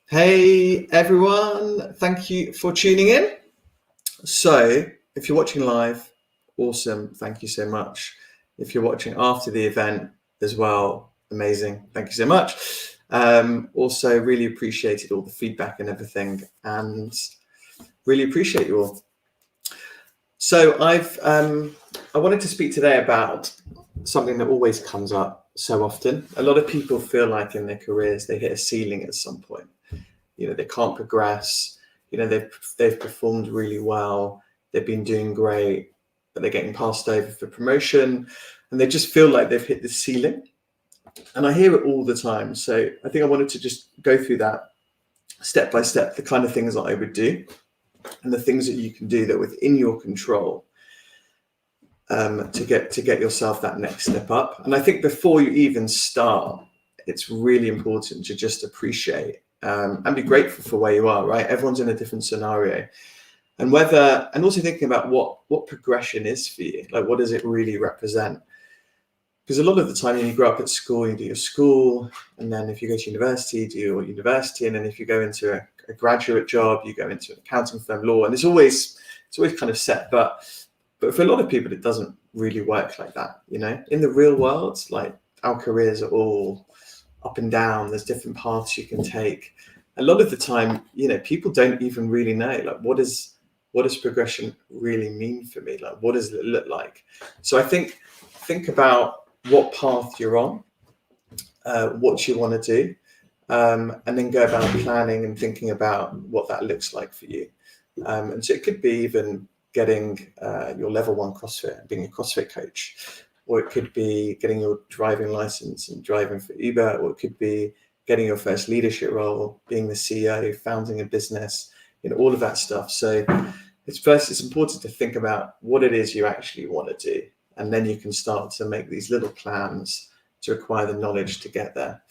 Hey everyone, thank you for tuning in. So, if you're watching live, awesome, thank you so much. If you're watching after the event as well, amazing, thank you so much. Also, really appreciated all the feedback and everything, and really appreciate you all. So, I wanted to speak today about something that always comes up so often. A lot of people feel like in their careers they hit a ceiling at some point. They can't progress. They've performed really well, they've been doing great, but they're getting passed over for promotion, and they just feel like they've hit the ceiling. And I hear it all the time. So I think I wanted to just go through that step by step, the kind of things that I would do and the things that you can do that are within your control, to get yourself that next step up. And I think before you even start, it's really important to just appreciate and be grateful for where you are, right? Everyone's in a different scenario. And also thinking about what progression is for you, like what does it really represent? Because a lot of the time when you grow up at school, you do your school, and then if you go to university, you do your university, and then if you go into a graduate job, you go into an accounting firm, law, and it's always kind of set. But for a lot of people, it doesn't really work like that. In the real world, like our careers are all up and down. There's different paths you can take. A lot of the time, people don't even really know, like, what does progression really mean for me? Like, what does it look like? So I think about what path you're on, what you want to do, and then go about planning and thinking about what that looks like for you. And so it could be even getting your level 1 CrossFit, being a CrossFit coach, or it could be getting your driving license and driving for Uber, or it could be getting your first leadership role, being the CEO, founding a business, all of that stuff. So it's important to think about what it is you actually want to do, and then you can start to make these little plans to acquire the knowledge to get there.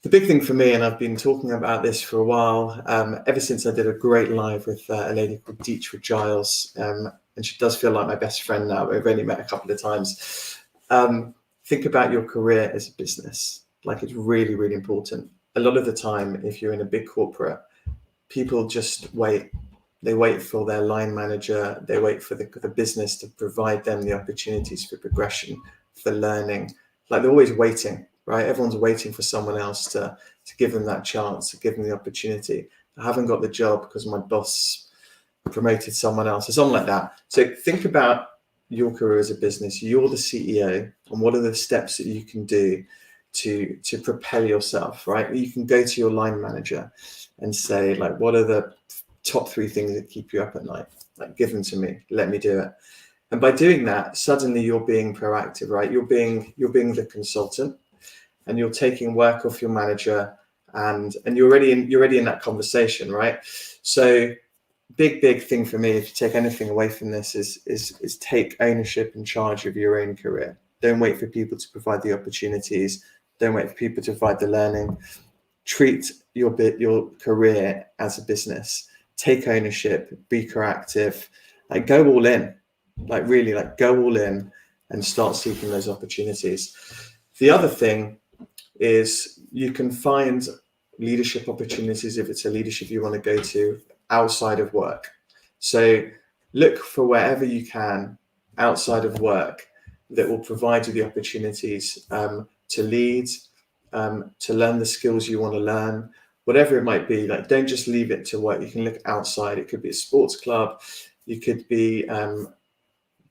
The big thing for me, and I've been talking about this for a while, ever since I did a great live with a lady called Dietrich Giles, and she does feel like my best friend now. We've only met a couple of times. Think about your career as a business. Like, it's really, really important. A lot of the time, if you're in a big corporate, people just wait. They wait for their line manager. They wait for the business to provide them the opportunities for progression, for learning. Like, they're always waiting, right? Everyone's waiting for someone else to give them that chance, to give them the opportunity. I haven't got the job because my boss promoted someone else or something like that. So think about your career as a business. You're the CEO, and what are the steps that you can do to propel yourself, right? You can go to your line manager and say, like, what are the top 3 things that keep you up at night? Like, give them to me, let me do it. And by doing that, suddenly you're being proactive, right? You're being the consultant, and you're taking work off your manager, and you're already in that conversation, right? So big thing for me, if you take anything away from this, is take ownership and charge of your own career. Don't wait for people to provide the opportunities. Don't wait for people to provide the learning. Treat your career as a business. Take ownership, be proactive, like, go all in, like, really, like, go all in and start seeking those opportunities. The other thing is you can find leadership opportunities, if it's a leadership you want to go to, outside of work. So look for wherever you can outside of work that will provide you the opportunities to lead, to learn the skills you want to learn, whatever it might be. Like, don't just leave it to work. You can look outside. It could be a sports club. You could be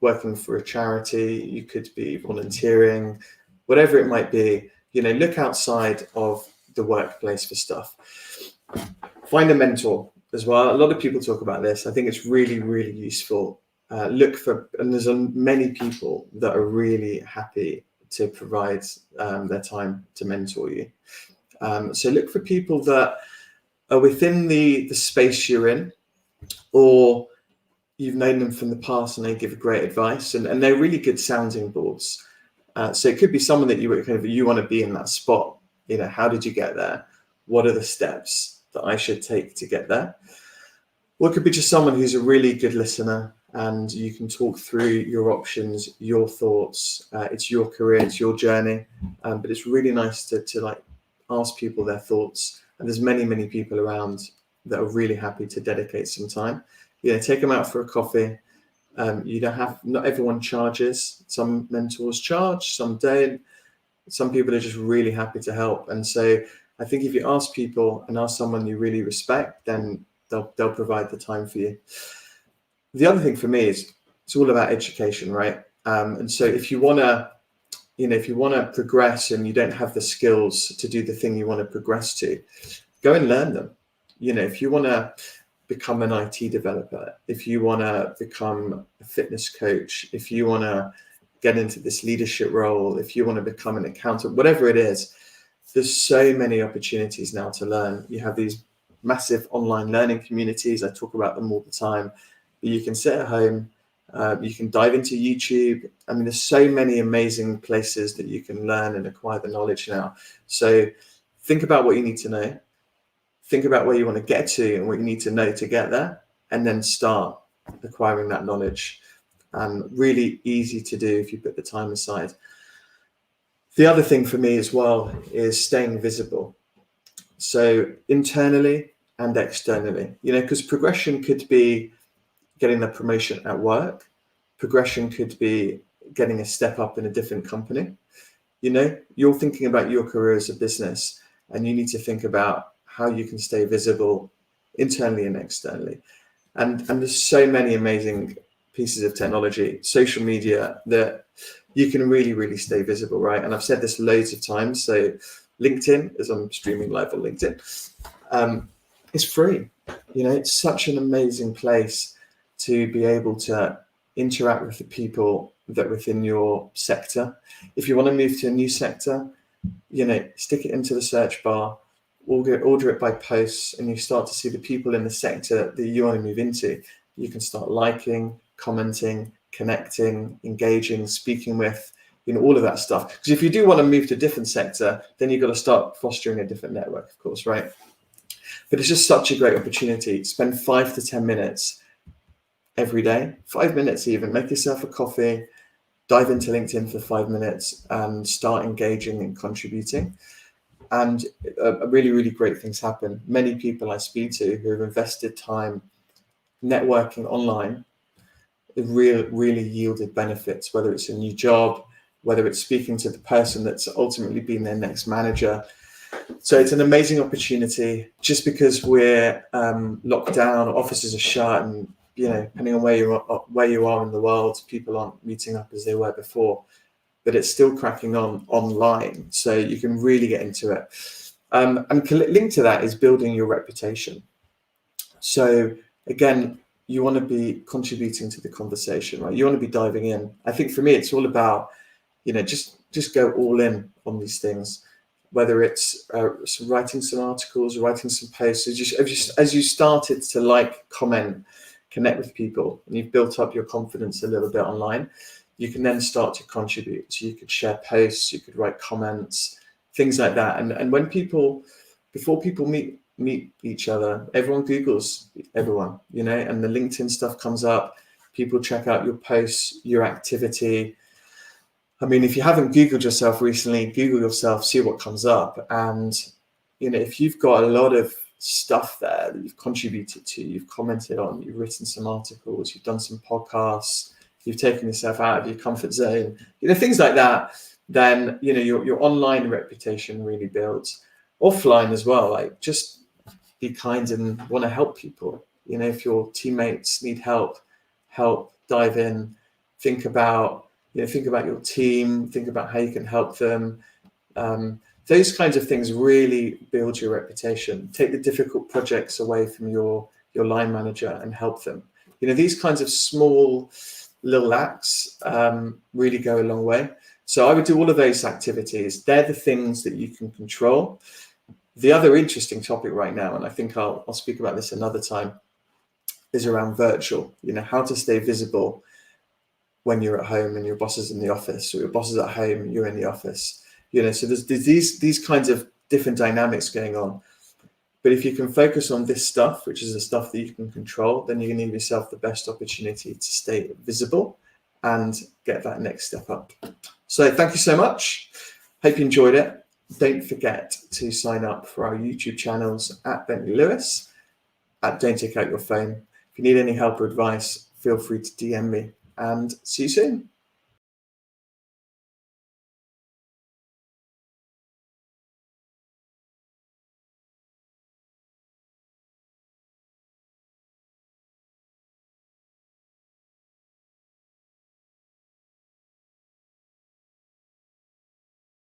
working for a charity. You could be volunteering, whatever it might be. Look outside of the workplace for stuff. Find a mentor as well. A lot of people talk about this. I think it's really, really useful. Look for, and there's many people that are really happy to provide their time to mentor you. So look for people that are within the space you're in, or you've known them from the past and they give great advice, and they're really good sounding boards. So it could be someone that you want to be in that spot. How did you get there? What are the steps that I should take to get there? Or it could be just someone who's a really good listener, and you can talk through your options, your thoughts. It's your career, it's your journey, but it's really nice to like ask people their thoughts And there's many people around that are really happy to dedicate some time. Take them out for a coffee. Not everyone charges. Some mentors charge, some don't. Some people are just really happy to help. And so I think if you ask people and ask someone you really respect, then they'll provide the time for you. The other thing for me is it's all about education, right? And so if you want to progress and you don't have the skills to do the thing you want to progress to, go and learn them. If you want to become an IT developer, if you want to become a fitness coach, if you want to get into this leadership role, if you want to become an accountant, whatever it is, there's so many opportunities now to learn. You have these massive online learning communities. I talk about them all the time. You can sit at home, you can dive into YouTube. I mean, there's so many amazing places that you can learn and acquire the knowledge now. So think about what you need to know. Think about where you want to get to and what you need to know to get there, and then start acquiring that knowledge. Really easy to do if you put the time aside. The other thing for me as well is staying visible. So internally and externally, because progression could be getting the promotion at work. Progression could be getting a step up in a different company. You're thinking about your career as a business, and you need to think about how you can stay visible internally and externally. And there's so many amazing pieces of technology, social media, that you can really stay visible, right? And I've said this loads of times. So LinkedIn, as I'm streaming live on LinkedIn, is free. It's such an amazing place to be able to interact with the people that are within your sector. If you want to move to a new sector, stick it into the search bar, order it by posts, and you start to see the people in the sector that you want to move into. You can start liking, commenting, connecting, engaging, speaking with, all of that stuff. Because if you do want to move to a different sector, then you've got to start fostering a different network, of course, right? But it's just such a great opportunity. Spend 5 to 10 minutes every day, 5 minutes even. Make yourself a coffee, dive into LinkedIn for 5 minutes and start engaging and contributing. And really great things happen. Many people I speak to who have invested time networking online, it really yielded benefits, whether it's a new job, whether it's speaking to the person that's ultimately been their next manager. So it's an amazing opportunity. Just because we're locked down, offices are shut, and depending on where you are in the world, people aren't meeting up as they were before, but it's still cracking on online, so you can really get into it. And linked to that is building your reputation. So again, you want to be contributing to the conversation, right? You want to be diving in. I think for me, it's all about, just go all in on these things, whether it's writing some articles, writing some posts. As you started to comment, connect with people, and you've built up your confidence a little bit online, you can then start to contribute. So you could share posts, you could write comments, things like that. And before people meet each other, everyone Googles everyone, and the LinkedIn stuff comes up. People check out your posts, your activity. I mean, if you haven't Googled yourself recently, Google yourself, see what comes up. And, if you've got a lot of stuff there that you've contributed to, you've commented on, you've written some articles, you've done some podcasts, you've taken yourself out of your comfort zone, things like that, then, your online reputation really builds. Offline as well, just be kind and want to help people. If your teammates need help, dive in, think about your team, think about how you can help them. Those kinds of things really build your reputation. Take the difficult projects away from your line manager and help them. These kinds of small little acts really go a long way. So I would do all of those activities. They're the things that you can control. The other interesting topic right now, and I think I'll speak about this another time, is around virtual. How to stay visible when you're at home and your boss is in the office, or your boss is at home and you're in the office. So there's these kinds of different dynamics going on. But if you can focus on this stuff, which is the stuff that you can control, then you're going to give yourself the best opportunity to stay visible and get that next step up. So thank you so much. Hope you enjoyed it. Don't forget to sign up for our YouTube channels at Bentley Lewis, at Don't Take Out Your Phone. If you need any help or advice, feel free to DM me, and see you soon.